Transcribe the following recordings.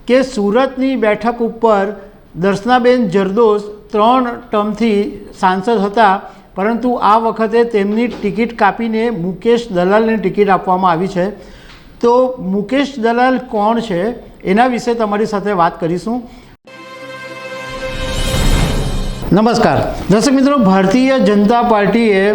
કે સુરતની બેઠક ઉપર દર્શનાબેન જરદોશ 3 ટર્મથી સાંસદ હતા, પરંતુ આ વખતે તેમની ટિકિટ કાપીને મુકેશ દલાલને ટિકિટ આપવામાં આવી છે। તો મુકેશ દલાલ કોણ છે એના વિશે તમારી સાથે વાત કરીશું। નમસ્કાર દર્શક મિત્રો, ભારતીય જનતા પાર્ટીએ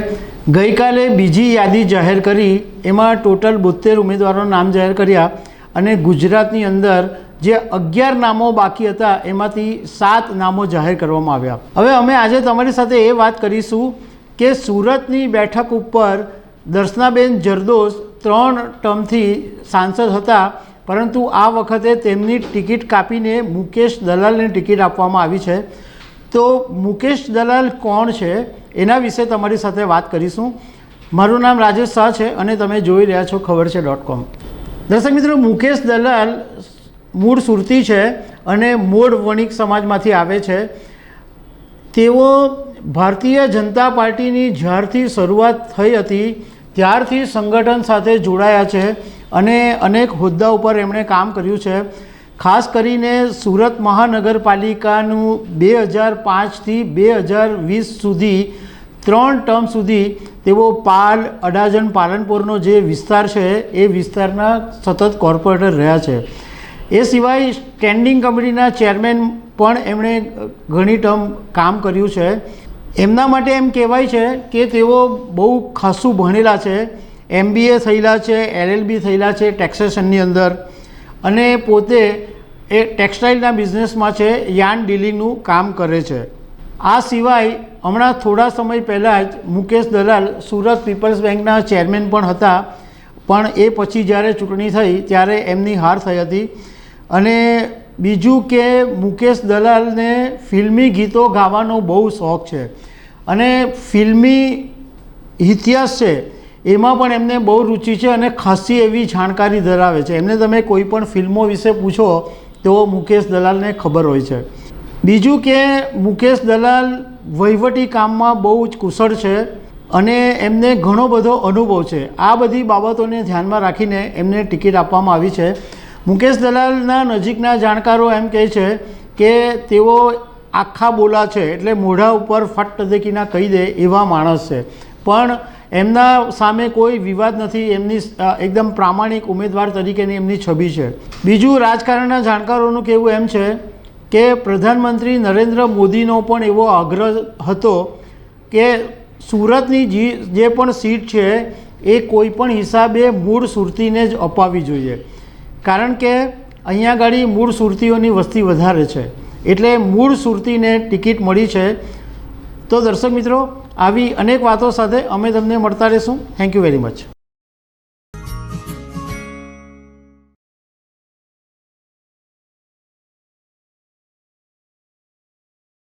ગઈકાલે બીજી યાદી જાહેર કરી। એમાં ટોટલ 72 ઉમેદવારોના નામ જાહેર કર્યા અને ગુજરાતની અંદર જે 11 નામો બાકી હતા એમાંથી 7 નામો જાહેર કરવામાં આવ્યા। હવે અમે આજે તમારી સાથે એ વાત કરીશું કે સુરતની બેઠક ઉપર દર્શનાબેન જરદોશ 3 ટર્મથી સાંસદ હતા, પરંતુ આ વખતે તેમની ટિકિટ કાપીને મુકેશ દલાલને ટિકિટ આપવામાં આવી છે। તો મુકેશ દલાલ કોણ છે એના વિશે તમારી સાથે વાત કરીશું। મારું નામ રાજેશ શાહ છે અને તમે જોઈ રહ્યા છો ખબરછે.com। દર્શક મિત્રો, મુકેશ દલાલ મૂળ સુરતી છે અને મૂળ વણિક સમાજમાંથી આવે છે। તેઓ ભારતીય જનતા પાર્ટીની જ્યારથી શરૂઆત થઈ હતી ત્યારથી સંગઠન સાથે જોડાયા છે અને અનેક હોદ્દા ઉપર એમણે કામ કર્યું છે। ખાસ કરીને સુરત મહાનગરપાલિકાનું 2005થી 2020 સુધી 3 ટર્મ સુધી તેઓ પાલ, અડાજણ, પાલનપુરનો જે વિસ્તાર છે એ વિસ્તારના સતત કોર્પોરેટર રહ્યા છે। એ સિવાય સ્ટેન્ડિંગ કમિટીના ચેરમેન પણ એમણે ઘણી ટર્મ કામ કર્યું છે। એમના માટે એમ કહેવાય છે કે તેઓ બહુ ખાસું ભણેલા છે, MBA થયેલા છે, LLB થયેલા છે ટેક્સેશનની અંદર, અને પોતે એ ટેક્સટાઇલના બિઝનેસમાં છે, યાર્ન ડીલિંગનું કામ કરે છે। આ સિવાય હમણાં થોડા સમય પહેલાં જ મુકેશ દલાલ સુરત પીપલ્સ બેંકના ચેરમેન પણ હતા, પણ એ પછી જ્યારે ચૂંટણી થઈ ત્યારે એમની હાર થઈ હતી। અને બીજું કે મુકેશ દલાલને ફિલ્મી ગીતો ગાવાનો બહુ શોખ છે અને ફિલ્મી ઇતિહાસ છે એમાં પણ એમને બહુ રુચિ છે અને ખાસી એવી જાણકારી ધરાવે છે। એમને તમે કોઈ પણ ફિલ્મો વિશે પૂછો તો મુકેશ દલાલને ખબર હોય છે। બીજું કે મુકેશ દલાલ વહીવટી કામમાં બહુ જ કુશળ છે અને એમને ઘણો બધો અનુભવ છે। આ બધી બાબતોને ધ્યાનમાં રાખીને એમને ટિકિટ આપવામાં આવી છે। મુકેશ દલાલના નજીકના જાણકારો એમ કહે છે કે તેઓ આખા બોલા છે, એટલે મોઢા ઉપર ફટ દેખીના કહી દે એવા માણસ છે, પણ એમના સામે કોઈ વિવાદ નથી। એમની એકદમ પ્રામાણિક ઉમેદવાર તરીકેની એમની છબી છે। બીજું, રાજકારણના જાણકારોનું કહેવું એમ છે કે પ્રધાનમંત્રી નરેન્દ્ર મોદીનો પણ એવો આગ્રહ હતો કે સુરતની જે પણ સીટ છે એ કોઈ પણ હિસાબે મૂળ સુરતીને જ અપાવવી જોઈએ, કારણ કે અહીંયા આગળ મૂળ સુરતીઓની વસ્તી વધારે છે, એટલે મૂળ સુરતીને ટિકિટ મળી છે। તો દર્શક મિત્રો, આવી અનેક વાતો સાથે અમે તમને મળતા રહીશું। Thank you very much.